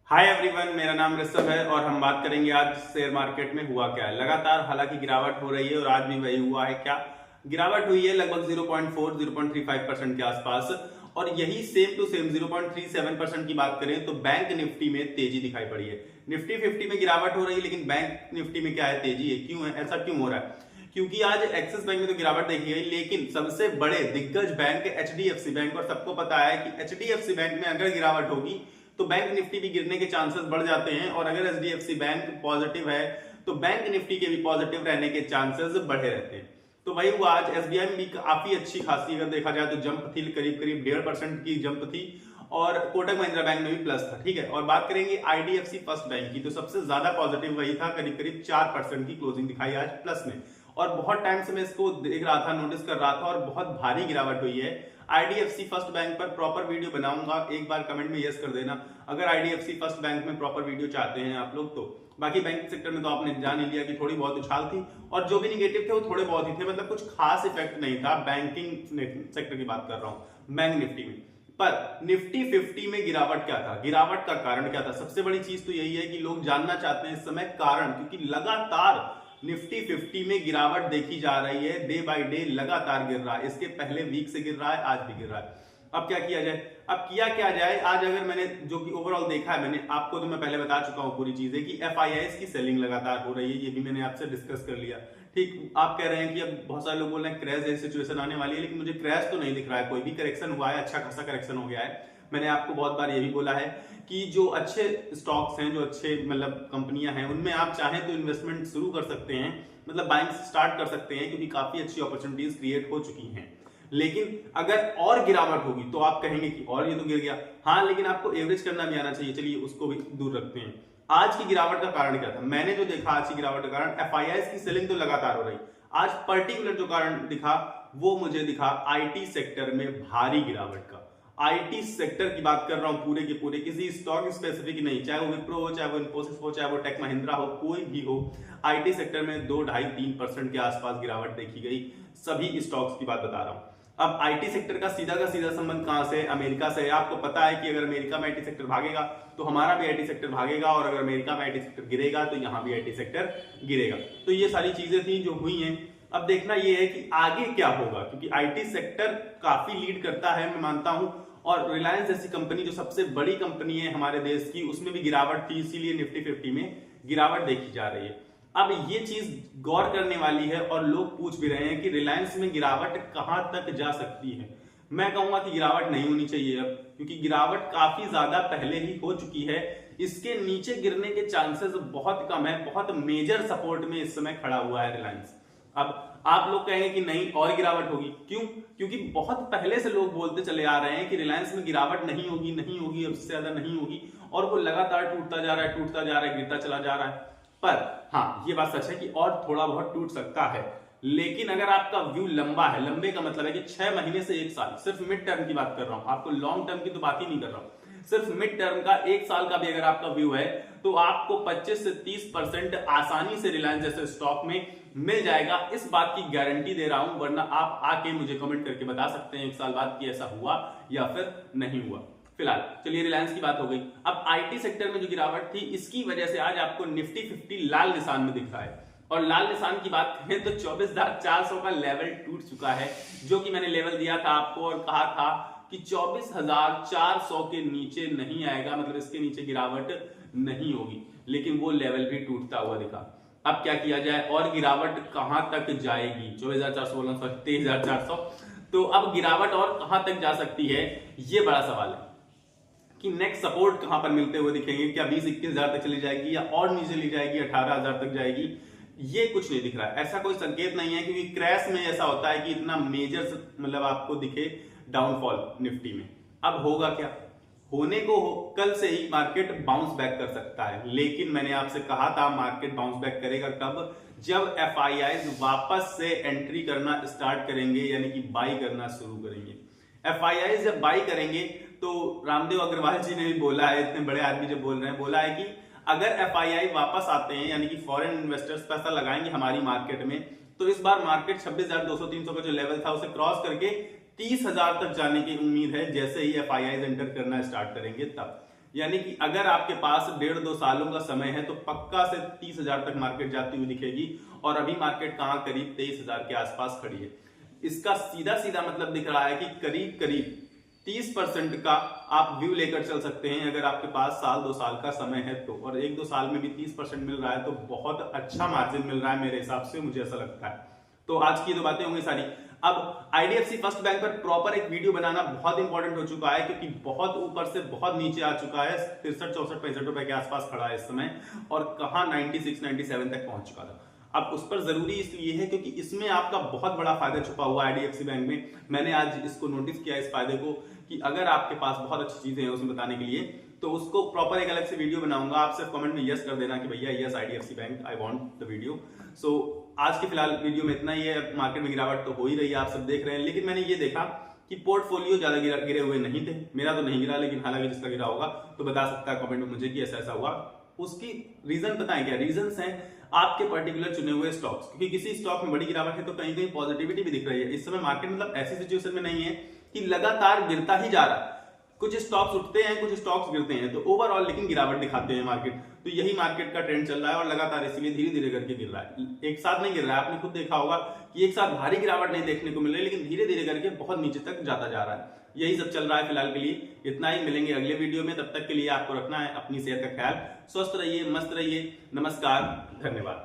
Hi everyone, मेरा नाम ऋषभ है और हम बात करेंगे आज शेयर मार्केट में हुआ क्या है। लगातार हालांकि गिरावट हो रही है और आज भी वही हुआ है। क्या गिरावट हुई है? लगभग 0.4-0.35% के आसपास। और यही सेम टू सेम 0.37% की बात करें तो बैंक निफ्टी में तेजी दिखाई पड़ी है। निफ्टी 50 में गिरावट हो रही है, लेकिन बैंक निफ्टी में क्या है? तेजी है। क्यों है ऐसा? क्यों हो रहा है? क्योंकि आज एक्सिस बैंक में तो गिरावट देखी गई, लेकिन सबसे बड़े दिग्गज बैंक एचडीएफसी बैंक, और सबको पता है कि एचडीएफसी बैंक में अगर गिरावट होगी तो बैंक निफ्टी भी गिरने के चांसेस बढ़ जाते हैं। और अगर एचडीएफसी बैंक पॉजिटिव है तो बैंक निफ्टी के भी पॉजिटिव रहने के चांसेस बढ़े रहते हैं। तो वही हुआ आज। एसबीआई में भी काफी अच्छी खासी अगर देखा जाए तो जंप थी, करीब करीब 1.5% की जंप थी। और कोटक महिंद्रा बैंक में भी प्लस था। ठीक है, और बात करेंगे आईडीएफसी फर्स्ट बैंक की, तो सबसे ज्यादा पॉजिटिव वही था, करीब करीब 4% की क्लोजिंग दिखाई आज प्लस में। और बहुत टाइम से मैं इसको देख रहा था, नोटिस कर रहा था, और बहुत भारी गिरावट हुई है। आईडीएफसी फर्स्ट बैंक पर प्रॉपर वीडियो बनाऊंगा, एक बार कमेंट में यस कर देना अगर आईडीएफसी फर्स्ट बैंक में प्रॉपर वीडियो चाहते हैं आप लोग तो। बाकी बैंक सेक्टर में तो आपने जान ही लिया कि थोड़ी बहुत उछाल थी, और जो भी निगेटिव थे वो थोड़े बहुत ही थे, मतलब कुछ खास इफेक्ट नहीं था। बैंकिंग सेक्टर की बात कर रहा हूं, बैंक निफ्टी में। पर निफ्टी 50 में गिरावट क्या था? गिरावट का कारण क्या था? सबसे बड़ी चीज तो यही है कि लोग जानना चाहते हैं इस समय कारण, क्योंकि लगातार निफ्टी 50 में गिरावट देखी जा रही है। डे बाय डे लगातार गिर रहा है। इसके पहले वीक से गिर रहा है, आज भी गिर रहा है। अब क्या किया जाए? अब किया क्या जाए? आज अगर मैंने जो कि ओवरऑल देखा है, मैंने आपको तो मैं पहले बता चुका हूं पूरी चीजें कि एफआईआईस की सेलिंग लगातार हो रही है। ये भी मैंने आपसे डिस्कस कर लिया। ठीक, आप कह रहे हैं कि अब बहुत सारे लोग बोल रहे हैं क्रैश जैसी सिचुएशन आने वाली है, लेकिन मुझे क्रैश तो नहीं दिख रहा है। कोई भी करेक्शन हुआ है, अच्छा खासा करेक्शन हो गया है। मैंने आपको बहुत बार ये भी बोला है कि जो अच्छे स्टॉक्स हैं, जो अच्छे मतलब कंपनियां हैं, उनमें आप चाहें तो इन्वेस्टमेंट शुरू कर सकते हैं, मतलब बाइंग स्टार्ट कर सकते हैं, क्योंकि काफी अच्छी अपॉर्चुनिटीज क्रिएट हो चुकी हैं। लेकिन अगर और गिरावट होगी तो आप कहेंगे कि और ये तो गिर गया। हाँ, लेकिन आपको एवरेज करना भी आना चाहिए। चलिए उसको भी दूर रखते हैं। आज की गिरावट का कारण क्या था? मैंने जो देखा आज की गिरावट का कारण, एफआईआईस की सेलिंग तो लगातार हो रही। आज पर्टिकुलर जो कारण दिखा वो मुझे दिखा आईटी सेक्टर में भारी गिरावट का। आईटी सेक्टर की बात कर रहा हूं, पूरे के पूरे, किसी स्टॉक स्पेसिफिक नहीं, चाहे वो विप्रो हो, चाहे वो इन्फोसिस हो, चाहे वो टेक महिंद्रा हो, कोई भी हो। आईटी सेक्टर में 2-2.5-3% के आसपास गिरावट देखी गई। सभी स्टॉक्स की बात बता रहा हूं। अब आईटी सेक्टर का सीधा संबंध कहां से? अमेरिका से। आपको पता है कि अगर अमेरिका में आईटी सेक्टर भागेगा तो हमारा भी आईटी सेक्टर भागेगा, और अगर अमेरिका में आईटी सेक्टर गिरेगा तो यहां भी आईटी सेक्टर गिरेगा। तो ये सारी चीजें थी जो हुई हैं। अब देखना यह है कि आगे क्या होगा, क्योंकि आईटी सेक्टर काफी लीड करता है, मैं मानता हूं। और रिलायंस जैसी कंपनी जो सबसे बड़ी कंपनी है हमारे देश की, उसमें भी गिरावट थी, इसीलिए निफ्टी 50 में गिरावट देखी जा रही है। अब ये चीज गौर करने वाली है, और लोग पूछ भी रहे हैं कि रिलायंस में गिरावट कहां तक जा सकती है। मैं कहूंगा कि गिरावट नहीं होनी चाहिए अब, क्योंकि गिरावट काफी ज्यादा पहले ही हो चुकी है। इसके नीचे गिरने के चांसेस बहुत कम है। बहुत मेजर सपोर्ट में इस समय खड़ा हुआ है रिलायंस। अब आप लोग कहेंगे कि नहीं और गिरावट होगी। क्यों? क्योंकि बहुत पहले से लोग बोलते चले आ रहे हैं कि रिलायंस में गिरावट नहीं होगी, नहीं होगी, अब से ज्यादा नहीं होगी, और वो लगातार टूटता जा रहा है, टूटता जा रहा है, गिरता चला जा रहा है। पर हाँ, ये बात सच है कि और थोड़ा बहुत टूट सकता है। लेकिन अगर आपका व्यू लंबा है, लंबे का मतलब है कि 6 महीने से 1 साल, सिर्फ मिड टर्म की बात कर रहा हूं, आपको लॉन्ग टर्म की तो बात ही नहीं कर रहा हूं, सिर्फ मिड टर्म का 1 साल का भी अगर आपका व्यू है, तो आपको 25 से 30% आसानी से रिलायंस जैसे स्टॉक में मिल जाएगा। इस बात की गारंटी दे रहा हूं, वरना आप आके मुझे कमेंट करके बता सकते हैं 1 साल बाद कि ऐसा हुआ या फिर नहीं हुआ। फिलहाल चलिए रिलायंस की बात हो गई। अब आईटी सेक्टर में जो गिरावट थी, इसकी वजह से आज आपको निफ्टी 50 लाल निशान में दिख रहा है। और लाल निशान की बात करें तो 24,400 का लेवल टूट चुका है, जो कि मैंने लेवल दिया था आपको और कहा था कि 24,400 के नीचे नहीं आएगा, मतलब इसके नीचे गिरावट नहीं होगी। लेकिन वो लेवल भी टूटता हुआ दिखा। अब क्या किया जाए? और गिरावट कहां तक जाएगी? 24,400 बोला, 23,400। तो अब गिरावट और कहां तक जा सकती है, ये बड़ा सवाल है कि नेक्स्ट सपोर्ट कहां पर मिलते हुए दिखेंगे। क्या 20-21 हजार तक चली जाएगी, या और नीचे ली जाएगी, 18,000 तक जाएगी? ये कुछ नहीं दिख रहा है। ऐसा कोई संकेत नहीं है, क्योंकि क्रैश में ऐसा होता है कि इतना मेजर मतलब आपको दिखे डाउनफॉल निफ्टी में। अब होगा क्या? होने को कल से ही मार्केट बाउंस बैक कर सकता है, लेकिन मैंने आपसे कहा था मार्केट बाउंस बैक करेगा कब? जब एफआईआईज वापस से एंट्री करना स्टार्ट करेंगे, यानी कि बाई करना शुरू करेंगे। एफआईआईज जब बाई करेंगे तो रामदेव अग्रवाल जी ने भी बोला है, इतने बड़े आदमी जब बोल रहे हैं, बोला है कि अगर एफआईआई वापस आते हैं, यानी कि फॉरेन इन्वेस्टर्स पैसा लगाएंगे हमारी मार्केट में, तो इस बार मार्केट 26,200-300 का जो लेवल था उसे क्रॉस करके 30,000 तक जाने की उम्मीद है, जैसे ही एफआईआई एंटर करना स्टार्ट करेंगे तब। यानी कि अगर आपके पास 1.5-2 सालों का समय है तो पक्का से 30,000 तक मार्केट जाती हुई दिखेगी। और अभी मार्केट कहां करीब 23,000 के आसपास खड़ी है। इसका सीधा सीधा मतलब दिख रहा है कि करीब करीब 30% का आप व्यू लेकर चल सकते हैं अगर आपके पास साल 2 साल का समय है तो। और 1-2 साल में भी 30% मिल रहा है तो बहुत अच्छा मार्जिन मिल रहा है मेरे हिसाब से, मुझे ऐसा लगता है। तो आज की तो बातें होंगी सारी। अब आईडीएफसी फर्स्ट बैंक पर प्रॉपर एक वीडियो बनाना बहुत इंपॉर्टेंट हो चुका है, क्योंकि बहुत ऊपर से बहुत नीचे आ चुका है। 63, 64, 65 रुपए के आसपास खड़ा है इस समय, और कहां 96, 97 तक पहुंच चुका था। अब उस पर जरूरी इसलिए है क्योंकि इसमें आपका बहुत बड़ा फायदा छुपा हुआ है आईडीएफसी बैंक में। मैंने आज इसको नोटिस किया, इस फायदे को, कि अगर आपके पास बहुत अच्छी चीजें हैं उसमें बताने के लिए, तो उसको प्रॉपर एक अलग से वीडियो बनाऊंगा। आप सिर्फ कमेंट में यस कर देना कि भैया yes IDFC bank, I want the video. So आज के फिलहाल वीडियो में इतना ही है। मार्केट में गिरावट तो हो ही रही है, आप सब देख रहे हैं, लेकिन मैंने ये देखा कि पोर्टफोलियो ज्यादा गिरे हुए नहीं थे। मेरा तो नहीं गिरा, लेकिन हालांकि जिसका गिरा होगा तो बता सकता है कमेंट में मुझे कि ऐसा ऐसा हुआ। उसकी रीजन बताएं क्या रीजन है आपके पर्टिकुलर चुने हुए स्टॉक्स, क्योंकि किसी स्टॉक में बड़ी गिरावट है तो कहीं कहीं पॉजिटिविटी भी दिख रही है। इस समय मार्केट मतलब ऐसी सिचुएशन में नहीं है कि लगातार गिरता ही जा रहा है। कुछ स्टॉक्स उठते हैं, कुछ स्टॉक्स गिरते हैं, तो ओवरऑल लेकिन गिरावट दिखाते हैं मार्केट। तो यही मार्केट का ट्रेंड चल रहा है और लगातार इसीलिए धीरे धीरे करके गिर रहा है। एक साथ नहीं गिर रहा है, आपने खुद देखा होगा कि एक साथ भारी गिरावट नहीं देखने को मिल रही, लेकिन धीरे धीरे करके बहुत नीचे तक जाता जा रहा है। यही सब चल रहा है फिलहाल के लिए। इतना ही, मिलेंगे अगले वीडियो में। तब तक के लिए आपको रखना है अपनी सेहत का ख्याल। स्वस्थ रहिए, मस्त रहिए। नमस्कार, धन्यवाद।